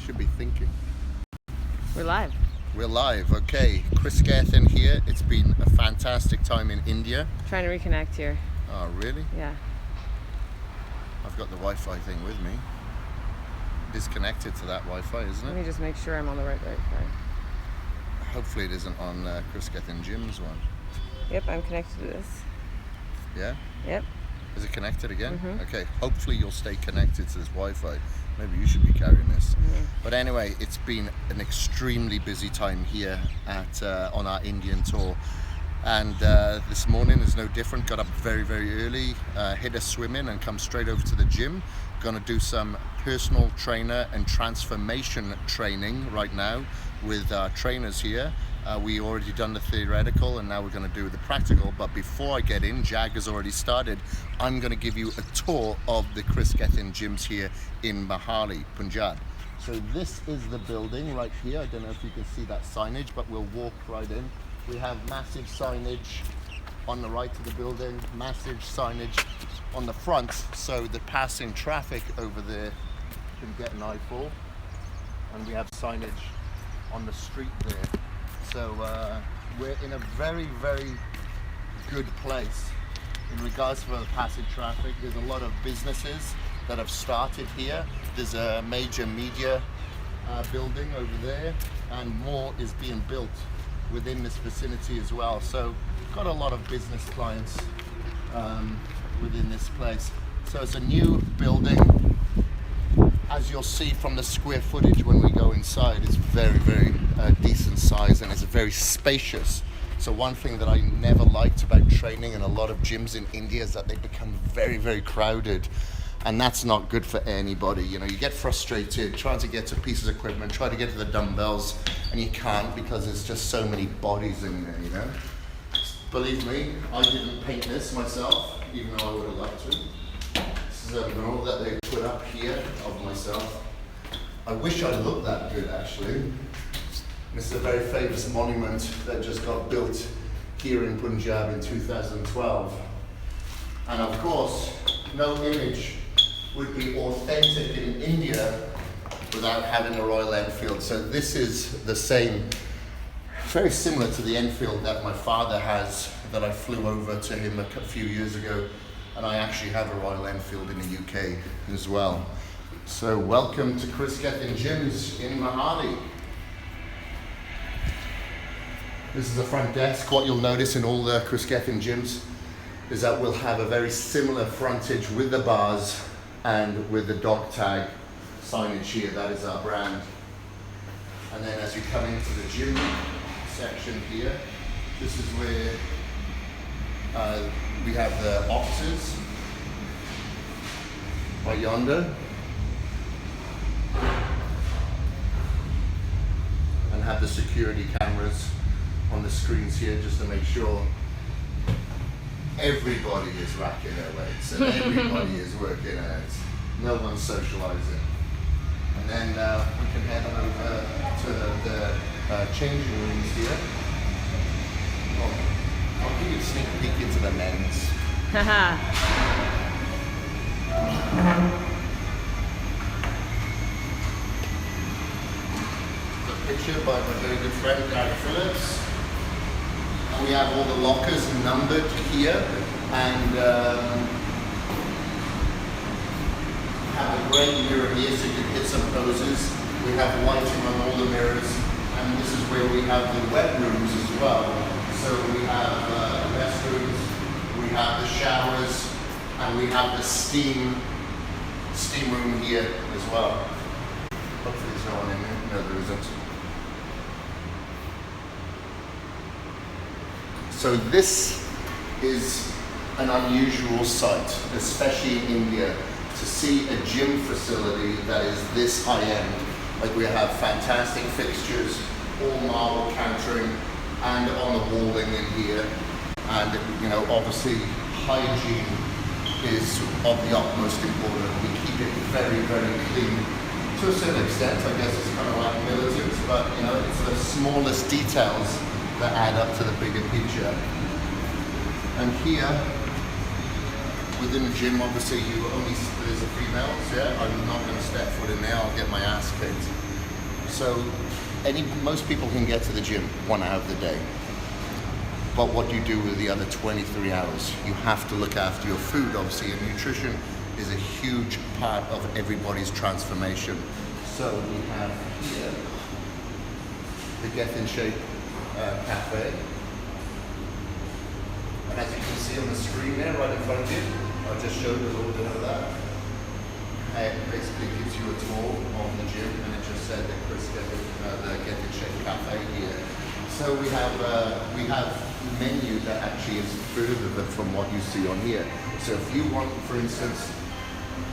Should be thinking. We're live. We're live, okay. Kris Gethin here. It's been a fantastic time in India. Trying to reconnect here. Oh, really? Yeah. I've got the Wi-Fi thing with me. Disconnected to that Wi-Fi, isn't Let it? me just make sure I'm on the right Wi-Fi. Hopefully it isn't on Kris Gethin Jim's one. Yep, I'm connected to this. Yeah? Yep. Is it connected again? Mm-hmm. Okay, hopefully you'll stay connected to this Wi-Fi. Maybe you should be carrying this. But anyway, it's been an extremely busy time here at on our Indian tour. And this morning is no different. Got up very, very early, hit a swim in and come straight over to the gym. Gonna do some personal trainer and transformation training right now with our trainers here. We already done the theoretical and now we're going to do the practical, but before I get in, Jag has already started. I'm going to give you a tour of the Kris Gethin gyms here in Mohali, Punjab. So this is the building right here. I don't know if you can see that signage, but we'll walk right in. We have massive signage on the right of the building, massive signage on the front, so the passing traffic over there can get an eyeful. And we have signage on the street there. So we're in a very, very good place in regards to the passing traffic. There's a lot of businesses that have started here. There's a major media building over there, and more is being built within this vicinity as well. So got a lot of business clients within this place. So it's a new building. As you'll see from the square footage when we go inside, it's very, very decent size and it's very spacious. So one thing that I never liked about training in a lot of gyms in India is that they become very, very crowded. And that's not good for anybody. You know, you get frustrated trying to get to pieces of equipment, try to get to the dumbbells, and you can't because there's just so many bodies in there, you know. Believe me, I didn't paint this myself, even though I would have loved to. This is a mural that they put up here of myself. I wish I looked that good, actually. This is a very famous monument that just got built here in Punjab in 2012. And of course, no image would be authentic in India without having a Royal Enfield. So this is the same, very similar to the Enfield that my father has, that I flew over to him a few years ago. And I actually have a Royal Enfield in the UK as well. So welcome to Kris Gethin Gyms in Mohali. This is the front desk. What you'll notice in all the Kris Gethin gyms is that we'll have a very similar frontage with the bars and with the dog tag signage here. That is our brand. And then as you come into the gym section here, this is where we have the offices right yonder, and have the security cameras on the screens here just to make sure everybody is racking their weights and everybody is working out. No one's socializing. And then we can head over to the changing rooms here. I'll give you a sneak peek into the men's. Haha. A picture by my very good friend Gary Phillips. And we have all the lockers numbered here, and have a great mirror here so you can hit some poses. We have lighting on all the mirrors, and this is where we have the wet rooms as well. So we have the restrooms, we have the showers, and we have the steam room here as well. Hopefully there's no one in there. No, there isn't. So this is an unusual sight, especially in India, to see a gym facility that is this high end. Like we have fantastic fixtures, all marble countering, and on the walling in here. And you know, obviously hygiene is of the utmost importance. We keep it very, very clean. To a certain extent, I guess it's kind of like militant, but you know, it's the smallest details that add up to the bigger picture. And here, within the gym, obviously there's a females, yeah? I'm not going to step foot in there, I'll get my ass kicked. So most people can get to the gym 1 hour of the day. But what do you do with the other 23 hours? You have to look after your food, obviously, and nutrition is a huge part of everybody's transformation. So we have here the Gethin Shake Cafe. And as you can see on the screen there, right in front of you, I'll just show you a little bit of that. It basically gives you a tour of the gym, and it just said that Kris Gethin, the Gethin Shake Cafe here. So we have menu that actually is further from what you see on here. So if you want, for instance,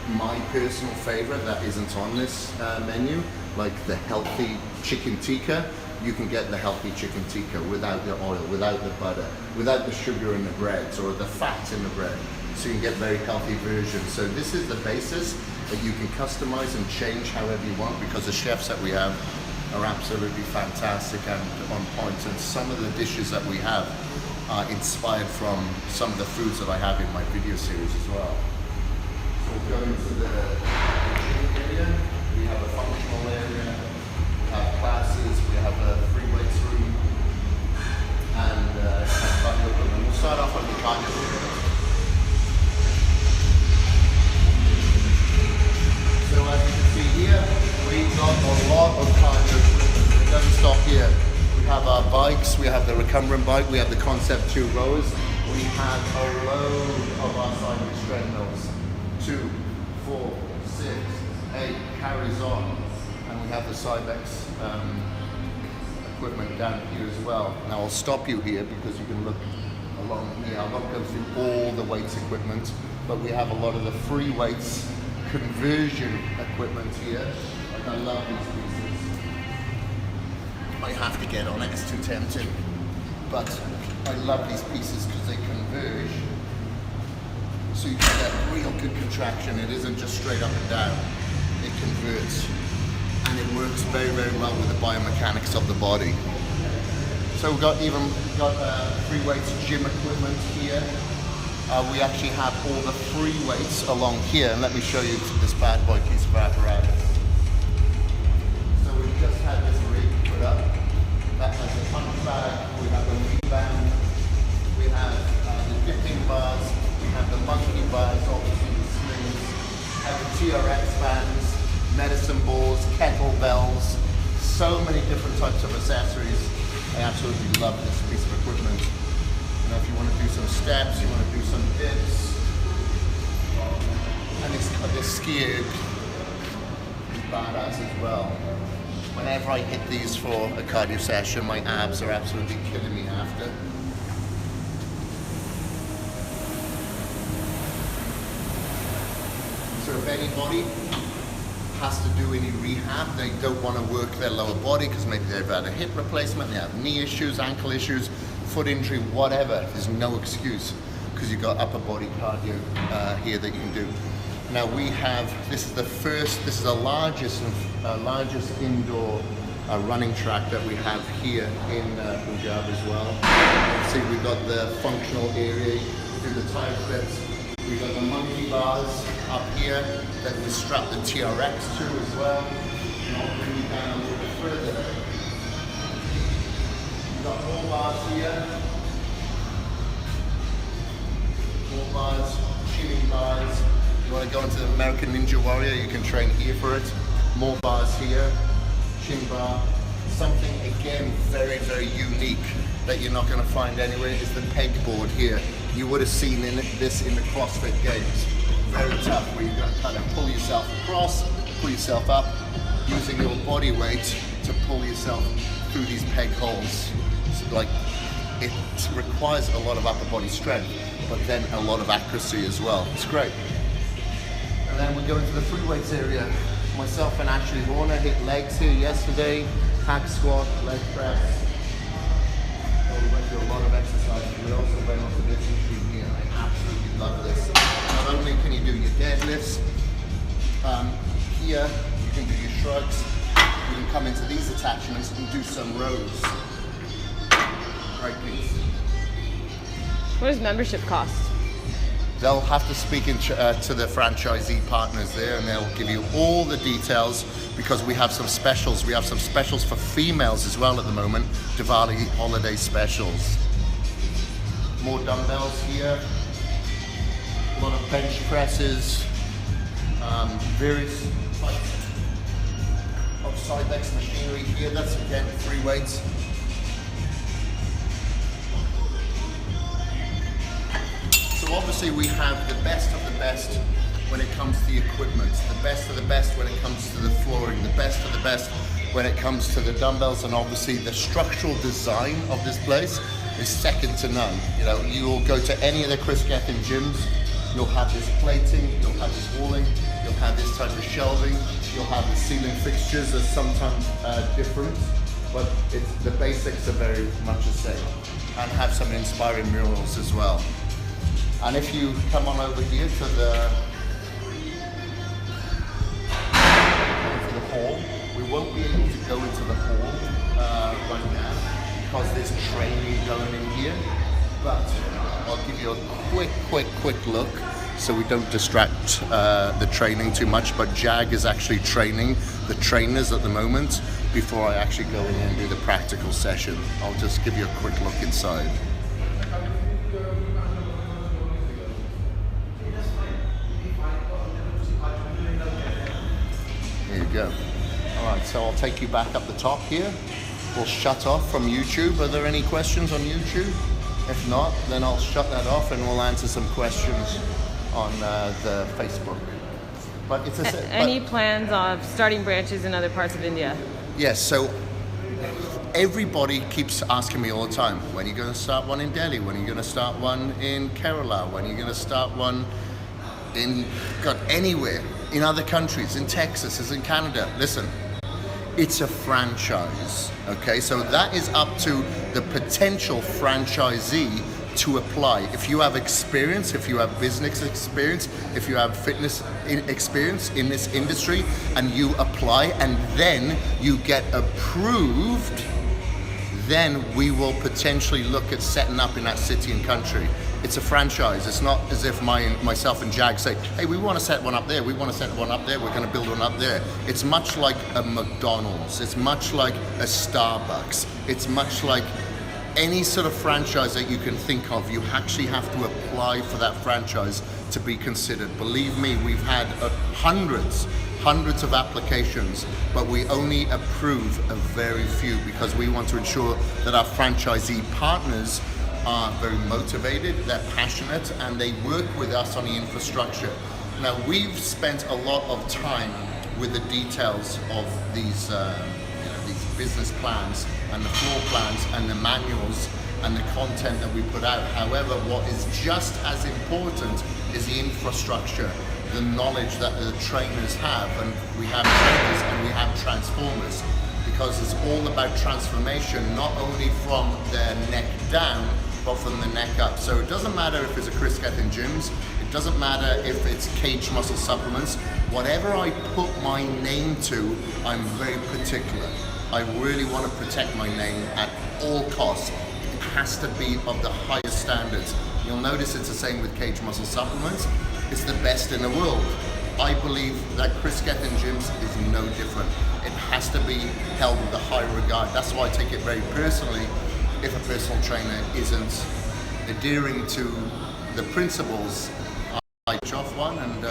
my personal favorite that isn't on this menu, like the healthy chicken tikka, you can get the healthy chicken tikka without the oil, without the butter, without the sugar in the breads or the fat in the bread. So you can get very healthy versions. So this is the basis that you can customize and change however you want, because the chefs that we have are absolutely fantastic and on point. And some of the dishes that we have are inspired from some of the foods that I have in my video series as well. So we'll go into the gym area. We have a functional area, we have classes, we have a free weights room, and cardio equipment. We'll start off on the cardio equipment. So as you can see here, we've got a lot of cardio equipment. It doesn't stop here. We have our bikes, we have the recumbent bike, we have the Concept 2 rowers, we have a load of our side treadmills. 2, 4, 6, 8 carries on, and we have the Cybex equipment down here as well. Now I'll stop you here because you can look along here. I'll not go through all the weights equipment, but we have a lot of the free weights conversion equipment here. Like, I love these pieces. I have to get on it, it's too tempting. But I love these pieces because they converge. So you get that real good contraction. It isn't just straight up and down. It converts. And it works very, very well with the biomechanics of the body. So we've got free weights gym equipment here. We actually have all the free weights along here. And let me show you this bad boy piece of apparatus. So we've just had this rig put up. That has a punch bag, we have a rebound, we have the dipping bars, we have the monkey bars, obviously the slings, have the TRX bands, medicine balls, kettlebells, so many different types of accessories. I absolutely love this piece of equipment. You know, if you want to do some steps, you want to do some dips, and this skier is badass as well. Whenever I hit these for a cardio session, my abs are absolutely killing me after. So if anybody has to do any rehab, they don't want to work their lower body because maybe they've had a hip replacement, they have knee issues, ankle issues, foot injury, whatever, there's no excuse because you've got upper body cardio here that you can do. Now we have, this is the largest indoor running track that we have here in Punjab as well. See, we've got the functional area, we do the tire clips, we've got the monkey bars up here that we strap the TRX to as well. And I'll bring you down a little bit further. We've got more bars here, more bars, tuning bars. You want to go into the American Ninja Warrior, you can train here for it. More bars here, chin bar. Something, again, very, very unique that you're not going to find anywhere is the pegboard here. You would have seen this in the CrossFit Games. Very tough, where you're going to kind of pull yourself across, pull yourself up, using your body weight to pull yourself through these peg holes. So, like, it requires a lot of upper body strength, but then a lot of accuracy as well. It's great. And then we go into the free weights area. Myself and Ashley Warner hit legs here yesterday, hack squat, leg press. We went through a lot of exercises. We also went onto this machine here. I absolutely love this. Not only can you do your deadlifts, here you can do your shrugs. You can come into these attachments and do some rows. Right, please. What does membership cost? they'll have to speak to the franchisee partners there, and they'll give you all the details, because we have some specials. We have some specials for females as well at the moment, Diwali holiday specials. More dumbbells here, a lot of bench presses, various types of side legs machinery here. That's again free weights. So obviously we have the best of the best when it comes to the equipment, the best of the best when it comes to the flooring, the best of the best when it comes to the dumbbells, and obviously the structural design of this place is second to none. You know, you will go to any of the Kris Gethin gyms, you'll have this plating, you'll have this walling, you'll have this type of shelving, you'll have the ceiling fixtures are sometimes different, but the basics are very much the same, and have some inspiring murals as well. And if you come on over here to the hall, we won't be able to go into the hall right now because there's training going in here, but I'll give you a quick look so we don't distract the training too much. But Jag is actually training the trainers at the moment before I actually go in and do the practical session. I'll just give you a quick look inside. There you go. All right, so I'll take you back up the top here. We'll shut off from YouTube. Are there any questions on YouTube? If not, then I'll shut that off and we'll answer some questions on the Facebook. But it's any plans of starting branches in other parts of India? Yes, so everybody keeps asking me all the time, when are you going to start one in Delhi? When are you going to start one in Kerala? When are you going to start one in anywhere, in other countries, in Texas, in Canada? Listen, it's a franchise, okay? So that is up to the potential franchisee to apply. If you have experience, if you have business experience, if you have fitness experience in this industry, and you apply and then you get approved, then we will potentially look at setting up in that city and country. It's a franchise. It's not as if myself and Jag say, hey, we want to set one up there, we want to set one up there, we're going to build one up there. It's much like a McDonald's. It's much like a Starbucks. It's much like any sort of franchise that you can think of. You actually have to apply for that franchise to be considered. Believe me, we've had hundreds of applications, but we only approve a very few because we want to ensure that our franchisee partners are very motivated, they're passionate, and they work with us on the infrastructure. Now, we've spent a lot of time with the details of these business plans and the floor plans and the manuals and the content that we put out. However, what is just as important is the infrastructure, the knowledge that the trainers have, and we have trainers and we have transformers, because it's all about transformation, not only from their neck down, but from the neck up. So it doesn't matter if it's a Kris Gethin gyms, it doesn't matter if it's Cage Muscle supplements, whatever I put my name to, I'm very particular. I really want to protect my name at all costs. It has to be of the highest standards. You'll notice it's the same with Cage Muscle supplements. It's the best in the world. I believe that Kris Gethin gyms is no different. It has to be held with a high regard. That's why I take it very personally if a personal trainer isn't adhering to the principles. I switch off one and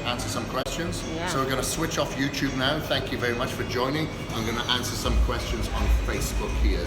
answer some questions. Yeah. So we're going to switch off YouTube now. Thank you very much for joining. I'm going to answer some questions on Facebook here.